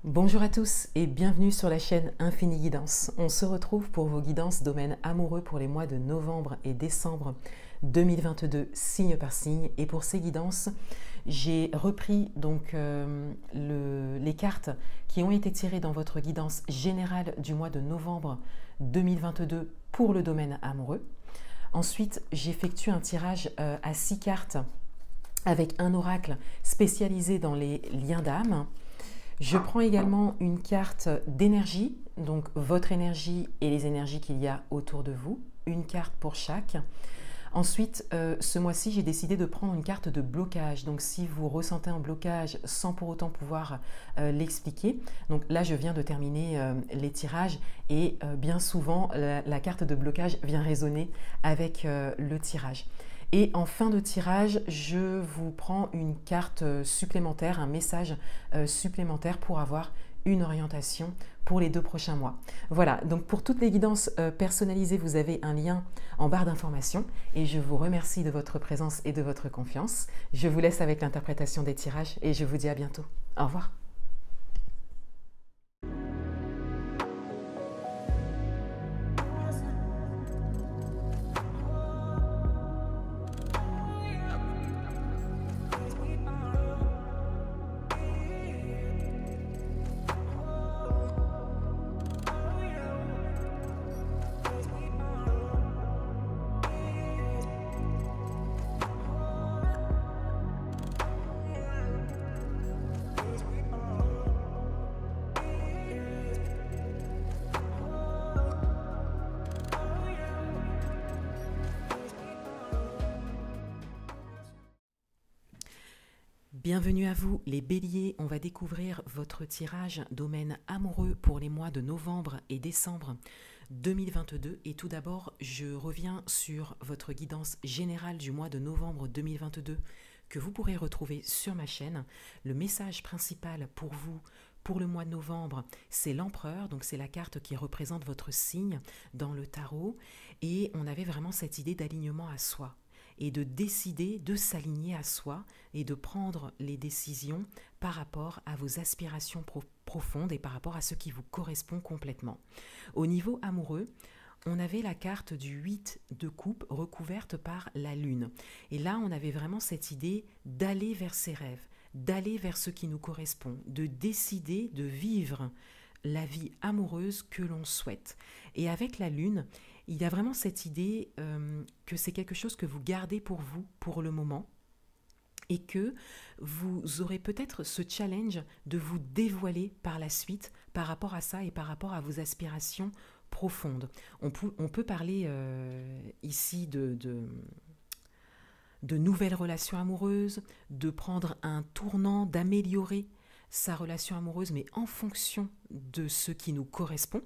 Bonjour à tous et bienvenue sur la chaîne Infini Guidance. On se retrouve pour vos guidances domaine amoureux pour les mois de novembre et décembre 2022, signe par signe. Et pour ces guidances, j'ai repris donc les cartes qui ont été tirées dans votre guidance générale du mois de novembre 2022 pour le domaine amoureux. Ensuite, j'effectue un tirage à 6 cartes avec un oracle spécialisé dans les liens d'âme. Je prends également une carte d'énergie, donc votre énergie et les énergies qu'il y a autour de vous, une carte pour chaque. Ensuite, ce mois-ci, j'ai décidé de prendre une carte de blocage. Donc, si vous ressentez un blocage sans pour autant pouvoir l'expliquer, donc là, je viens de terminer les tirages et bien souvent, la carte de blocage vient résonner avec le tirage. Et en fin de tirage, je vous prends une carte supplémentaire, un message supplémentaire pour avoir une orientation pour les 2 prochains mois. Voilà, donc pour toutes les guidances personnalisées, vous avez un lien en barre d'informations et je vous remercie de votre présence et de votre confiance. Je vous laisse avec l'interprétation des tirages et je vous dis à bientôt. Au revoir. Bienvenue à vous les béliers, on va découvrir votre tirage domaine amoureux pour les mois de novembre et décembre 2022 et tout d'abord je reviens sur votre guidance générale du mois de novembre 2022 que vous pourrez retrouver sur ma chaîne. Le message principal pour vous pour le mois de novembre, c'est l'empereur, donc c'est la carte qui représente votre signe dans le tarot et on avait vraiment cette idée d'alignement à soi et de décider de s'aligner à soi et de prendre les décisions par rapport à vos aspirations profondes et par rapport à ce qui vous correspond complètement. Au niveau amoureux, on avait la carte du 8 de coupe recouverte par la lune. Et là, on avait vraiment cette idée d'aller vers ses rêves, d'aller vers ce qui nous correspond, de décider de vivre la vie amoureuse que l'on souhaite. Et avec la lune, il y a vraiment cette idée que c'est quelque chose que vous gardez pour vous pour le moment et que vous aurez peut-être ce challenge de vous dévoiler par la suite par rapport à ça et par rapport à vos aspirations profondes. On peut parler ici de nouvelles relations amoureuses, de prendre un tournant, d'améliorer sa relation amoureuse, mais en fonction de ce qui nous correspond.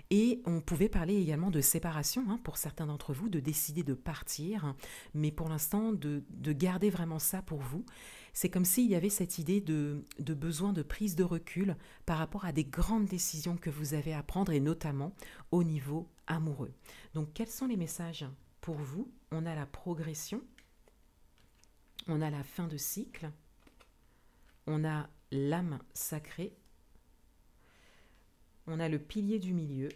Et on pouvait parler également de séparation, pour certains d'entre vous, de décider de partir, mais pour l'instant, de garder vraiment ça pour vous. C'est comme s'il y avait cette idée de besoin de prise de recul par rapport à des grandes décisions que vous avez à prendre, et notamment au niveau amoureux. Donc, quels sont les messages pour vous? On a la progression, on a la fin de cycle, on a l'âme sacrée, on a le pilier du milieu,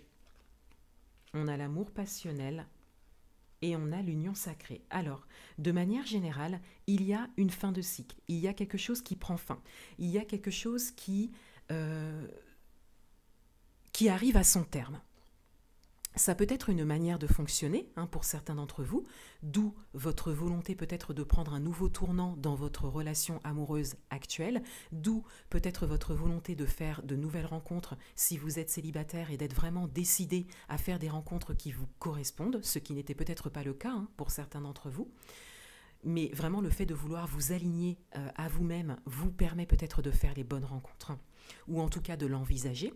on a l'amour passionnel et on a l'union sacrée. Alors, de manière générale, il y a une fin de cycle, il y a quelque chose qui prend fin, il y a quelque chose qui arrive à son terme. Ça peut être une manière de fonctionner pour certains d'entre vous, d'où votre volonté peut-être de prendre un nouveau tournant dans votre relation amoureuse actuelle, d'où peut-être votre volonté de faire de nouvelles rencontres si vous êtes célibataire et d'être vraiment décidé à faire des rencontres qui vous correspondent, ce qui n'était peut-être pas le cas pour certains d'entre vous. Mais vraiment le fait de vouloir vous aligner à vous-même vous permet peut-être de faire les bonnes rencontres, ou en tout cas de l'envisager.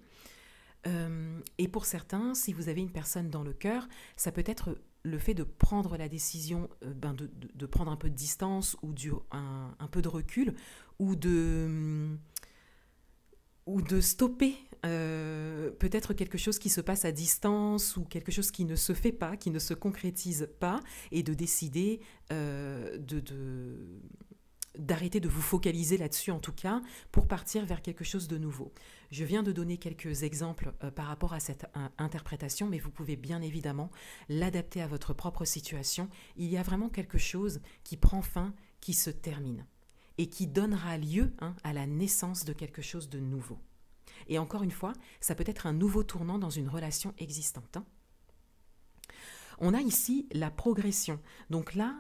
Et pour certains, si vous avez une personne dans le cœur, ça peut être le fait de prendre la décision de prendre un peu de distance ou un peu de recul ou de stopper peut-être quelque chose qui se passe à distance ou quelque chose qui ne se fait pas, qui ne se concrétise pas, et de décider d'arrêter de vous focaliser là-dessus en tout cas, pour partir vers quelque chose de nouveau. Je viens de donner quelques exemples par rapport à cette interprétation, mais vous pouvez bien évidemment l'adapter à votre propre situation. Il y a vraiment quelque chose qui prend fin, qui se termine, et qui donnera lieu à la naissance de quelque chose de nouveau. Et encore une fois, ça peut être un nouveau tournant dans une relation existante. On a ici la progression. Donc là,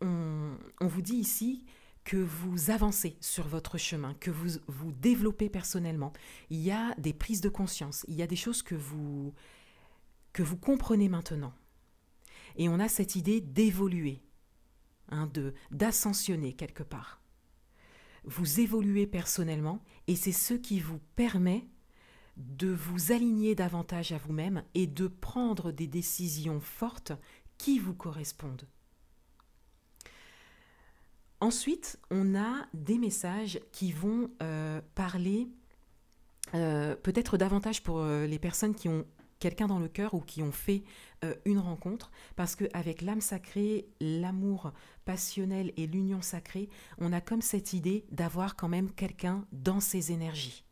on vous dit ici que vous avancez sur votre chemin, que vous vous développez personnellement. Il y a des prises de conscience, il y a des choses que vous comprenez maintenant. Et on a cette idée d'évoluer, d'ascensionner quelque part. Vous évoluez personnellement et c'est ce qui vous permet de vous aligner davantage à vous-même et de prendre des décisions fortes qui vous correspondent. Ensuite, on a des messages qui vont parler peut-être davantage pour les personnes qui ont quelqu'un dans le cœur ou qui ont fait une rencontre, parce qu'avec l'âme sacrée, l'amour passionnel et l'union sacrée, on a comme cette idée d'avoir quand même quelqu'un dans ses énergies.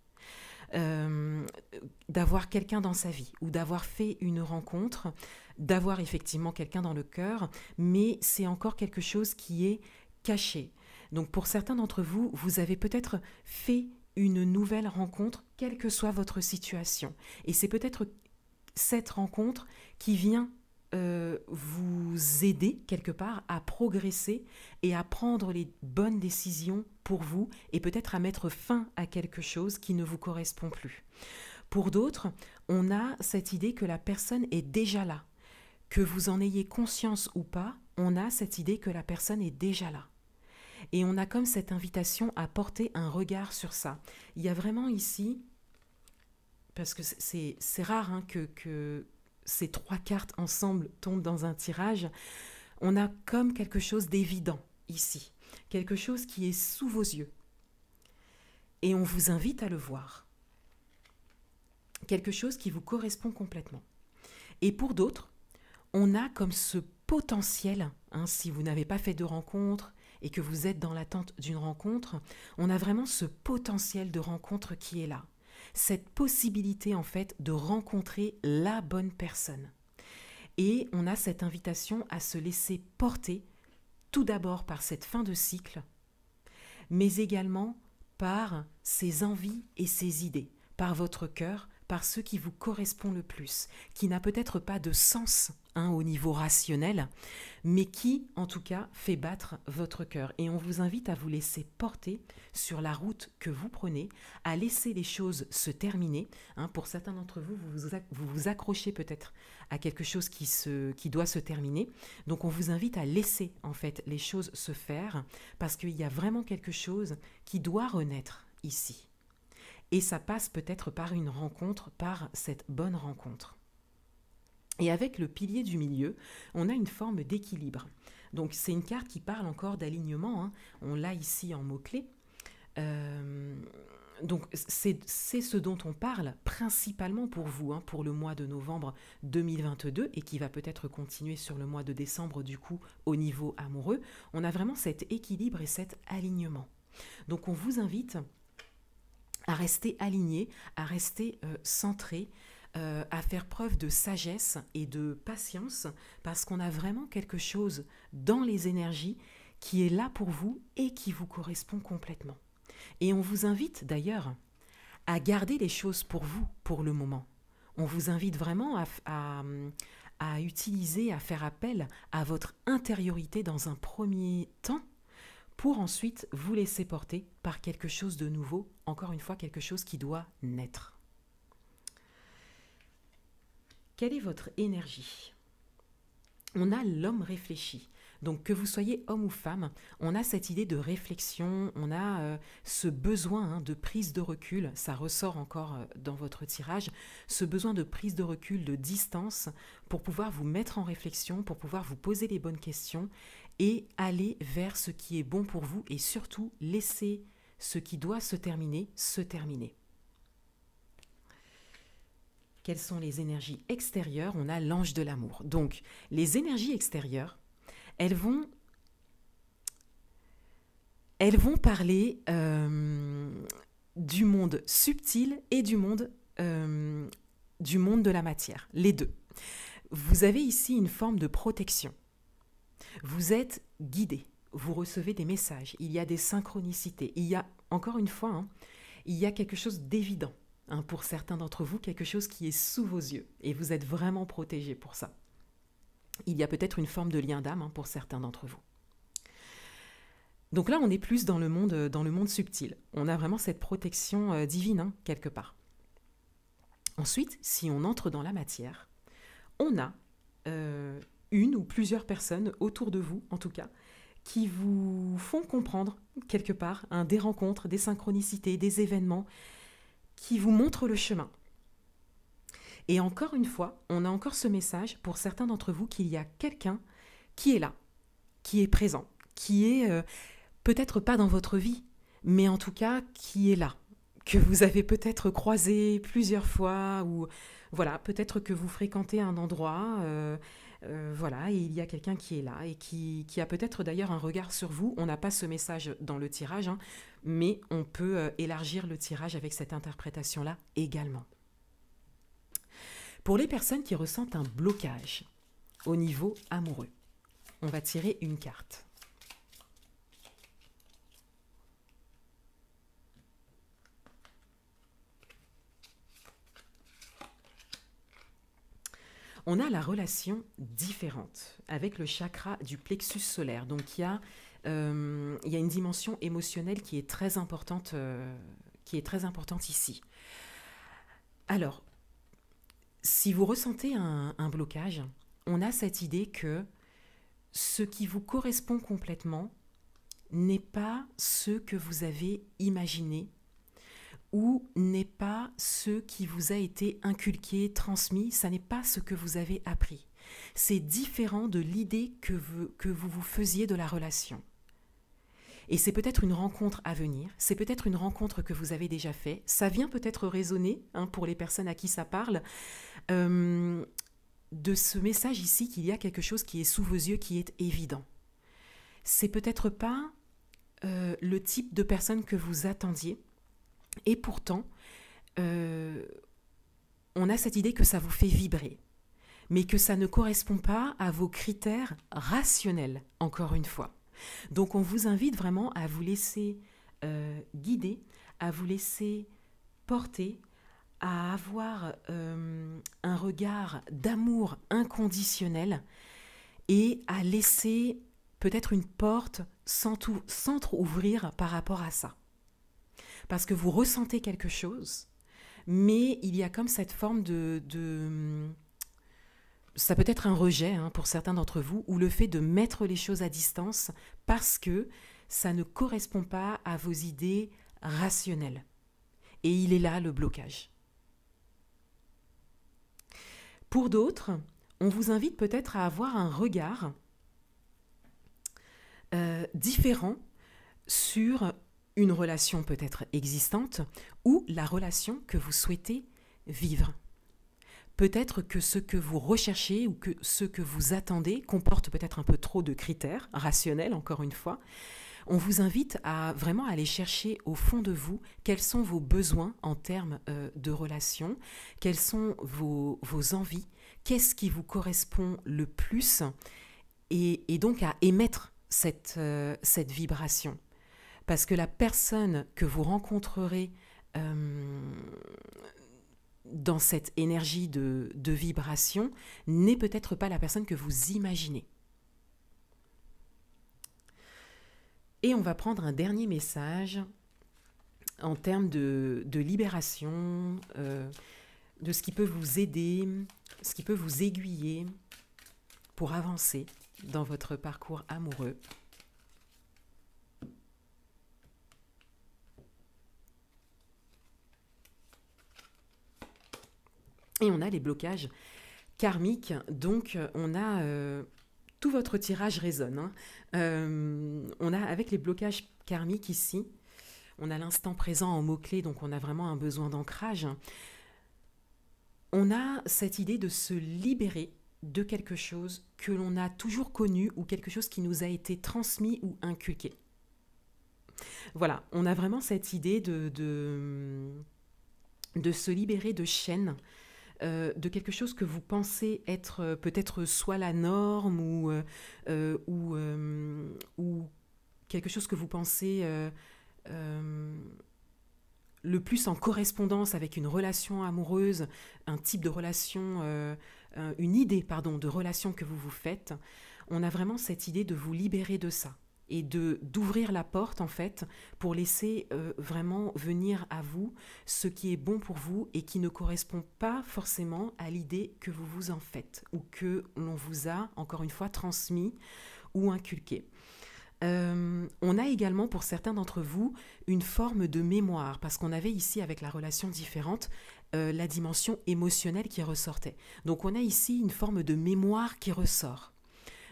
D'avoir quelqu'un dans sa vie ou d'avoir fait une rencontre, d'avoir effectivement quelqu'un dans le cœur, mais c'est encore quelque chose qui est caché. Donc pour certains d'entre vous, vous avez peut-être fait une nouvelle rencontre, quelle que soit votre situation. Et c'est peut-être cette rencontre qui vient vous aider quelque part à progresser et à prendre les bonnes décisions pour vous et peut-être à mettre fin à quelque chose qui ne vous correspond plus. Pour d'autres, on a cette idée que la personne est déjà là. Que vous en ayez conscience ou pas, on a cette idée que la personne est déjà là. Et on a comme cette invitation à porter un regard sur ça. Il y a vraiment ici, parce que c'est rare que ces trois cartes ensemble tombent dans un tirage, on a comme quelque chose d'évident ici, quelque chose qui est sous vos yeux. Et on vous invite à le voir. Quelque chose qui vous correspond complètement. Et pour d'autres, on a comme ce potentiel, si vous n'avez pas fait de rencontre et que vous êtes dans l'attente d'une rencontre, on a vraiment ce potentiel de rencontre qui est là. Cette possibilité en fait de rencontrer la bonne personne. Et on a cette invitation à se laisser porter tout d'abord par cette fin de cycle, mais également par ses envies et ses idées, par votre cœur, par ce qui vous correspond le plus, qui n'a peut-être pas de sens au niveau rationnel, mais qui, en tout cas, fait battre votre cœur. Et on vous invite à vous laisser porter sur la route que vous prenez, à laisser les choses se terminer. Pour certains d'entre vous, vous vous accrochez peut-être à quelque chose qui doit se terminer. Donc on vous invite à laisser en fait les choses se faire, parce qu'il y a vraiment quelque chose qui doit renaître ici. Et ça passe peut-être par une rencontre, par cette bonne rencontre. Et avec le pilier du milieu, on a une forme d'équilibre. Donc c'est une carte qui parle encore d'alignement, on l'a ici en mots-clés. Donc c'est ce dont on parle principalement pour vous, pour le mois de novembre 2022 et qui va peut-être continuer sur le mois de décembre du coup au niveau amoureux. On a vraiment cet équilibre et cet alignement. Donc on vous invite à rester aligné, à rester centré, à faire preuve de sagesse et de patience, parce qu'on a vraiment quelque chose dans les énergies qui est là pour vous et qui vous correspond complètement. Et on vous invite d'ailleurs à garder les choses pour vous pour le moment. On vous invite vraiment à utiliser, à faire appel à votre intériorité dans un premier temps, pour ensuite vous laisser porter par quelque chose de nouveau, encore une fois quelque chose qui doit naître. Quelle est votre énergie ? On a l'homme réfléchi. Donc que vous soyez homme ou femme, on a cette idée de réflexion, on a ce besoin de prise de recul, ça ressort encore dans votre tirage, ce besoin de prise de recul, de distance, pour pouvoir vous mettre en réflexion, pour pouvoir vous poser les bonnes questions et aller vers ce qui est bon pour vous et surtout laisser ce qui doit se terminer, se terminer. Quelles sont les énergies extérieures ? On a l'ange de l'amour. Donc, les énergies extérieures, elles vont Elles vont parler du monde subtil et du monde de la matière, les deux. Vous avez ici une forme de protection. Vous êtes guidé, vous recevez des messages, il y a des synchronicités. Il y a, encore une fois, il y a quelque chose d'évident pour certains d'entre vous, quelque chose qui est sous vos yeux et vous êtes vraiment protégé pour ça. Il y a peut-être une forme de lien d'âme pour certains d'entre vous. Donc là, on est plus dans le monde subtil. On a vraiment cette protection divine, quelque part. Ensuite, si on entre dans la matière, on a une ou plusieurs personnes autour de vous, en tout cas, qui vous font comprendre, quelque part, des rencontres, des synchronicités, des événements qui vous montrent le chemin. Et encore une fois, on a encore ce message pour certains d'entre vous qu'il y a quelqu'un qui est là, qui est présent, qui est peut-être pas dans votre vie, mais en tout cas qui est là, que vous avez peut-être croisé plusieurs fois, ou voilà, peut-être que vous fréquentez un endroit, voilà, et il y a quelqu'un qui est là et qui a peut-être d'ailleurs un regard sur vous. On n'a pas ce message dans le tirage, mais on peut élargir le tirage avec cette interprétation-là également. Pour les personnes qui ressentent un blocage au niveau amoureux, on va tirer une carte. On a la relation différente avec le chakra du plexus solaire. Donc il y a une dimension émotionnelle qui est très importante ici. Alors, si vous ressentez un blocage, on a cette idée que ce qui vous correspond complètement n'est pas ce que vous avez imaginé ou n'est pas ce qui vous a été inculqué, transmis, ça n'est pas ce que vous avez appris. C'est différent de l'idée que vous faisiez de la relation. Et c'est peut-être une rencontre à venir, c'est peut-être une rencontre que vous avez déjà faite, ça vient peut-être résonner pour les personnes à qui ça parle, de ce message ici qu'il y a quelque chose qui est sous vos yeux, qui est évident. C'est peut-être pas le type de personne que vous attendiez, et pourtant, on a cette idée que ça vous fait vibrer, mais que ça ne correspond pas à vos critères rationnels, encore une fois. Donc on vous invite vraiment à vous laisser guider, à vous laisser porter, à avoir un regard d'amour inconditionnel et à laisser peut-être une porte s'entre-ouvrir par rapport à ça. Parce que vous ressentez quelque chose, mais il y a comme cette forme ça peut être un rejet pour certains d'entre vous, ou le fait de mettre les choses à distance parce que ça ne correspond pas à vos idées rationnelles. Et il est là le blocage. Pour d'autres, on vous invite peut-être à avoir un regard différent sur une relation peut-être existante ou la relation que vous souhaitez vivre. Peut-être que ce que vous recherchez ou que ce que vous attendez comporte peut-être un peu trop de critères rationnels, encore une fois. On vous invite à vraiment aller chercher au fond de vous quels sont vos besoins en termes de relation, quelles sont vos envies, qu'est-ce qui vous correspond le plus et donc à émettre cette vibration. Parce que la personne que vous rencontrerez dans cette énergie de vibration n'est peut-être pas la personne que vous imaginez. Et on va prendre un dernier message en termes de libération, de ce qui peut vous aider, ce qui peut vous aiguiller pour avancer dans votre parcours amoureux. Et on a les blocages karmiques, donc on a tout votre tirage résonne. On a avec les blocages karmiques ici, on a l'instant présent en mots-clés, donc on a vraiment un besoin d'ancrage. On a cette idée de se libérer de quelque chose que l'on a toujours connu ou quelque chose qui nous a été transmis ou inculqué. Voilà, on a vraiment cette idée de se libérer de chaînes, de quelque chose que vous pensez être peut-être soit la norme ou quelque chose que vous pensez le plus en correspondance avec une relation amoureuse, un type de relation, une idée, pardon, de relation que vous vous faites. On a vraiment cette idée de vous libérer de ça et d'ouvrir la porte en fait pour laisser vraiment venir à vous ce qui est bon pour vous et qui ne correspond pas forcément à l'idée que vous vous en faites ou que l'on vous a encore une fois transmis ou inculqué. On a également pour certains d'entre vous une forme de mémoire parce qu'on avait ici avec la relation différente la dimension émotionnelle qui ressortait. Donc on a ici une forme de mémoire qui ressort.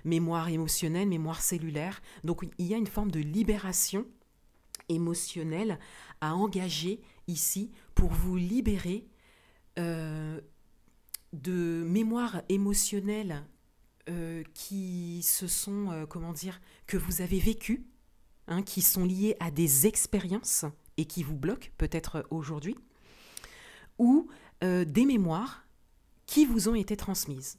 Mémoire émotionnelle, mémoire cellulaire. Donc il y a une forme de libération émotionnelle à engager ici pour vous libérer de mémoires émotionnelles qui se sont, que vous avez vécues, hein, qui sont liées à des expériences et qui vous bloquent peut-être aujourd'hui, ou des mémoires qui vous ont été transmises.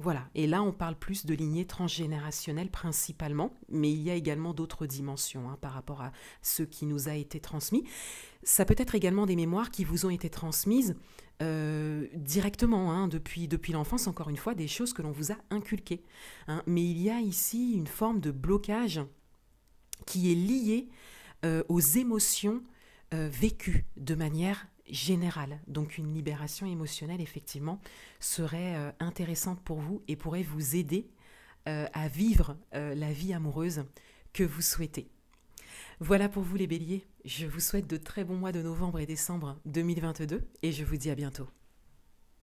Voilà, et là on parle plus de lignée transgénérationnelle principalement, mais il y a également d'autres dimensions par rapport à ce qui nous a été transmis. Ça peut être également des mémoires qui vous ont été transmises directement, depuis l'enfance, encore une fois, des choses que l'on vous a inculquées. Mais il y a ici une forme de blocage qui est liée aux émotions vécues de manière générale. Donc une libération émotionnelle, effectivement, serait intéressante pour vous et pourrait vous aider à vivre la vie amoureuse que vous souhaitez. Voilà pour vous les béliers, je vous souhaite de très bons mois de novembre et décembre 2022 et je vous dis à bientôt.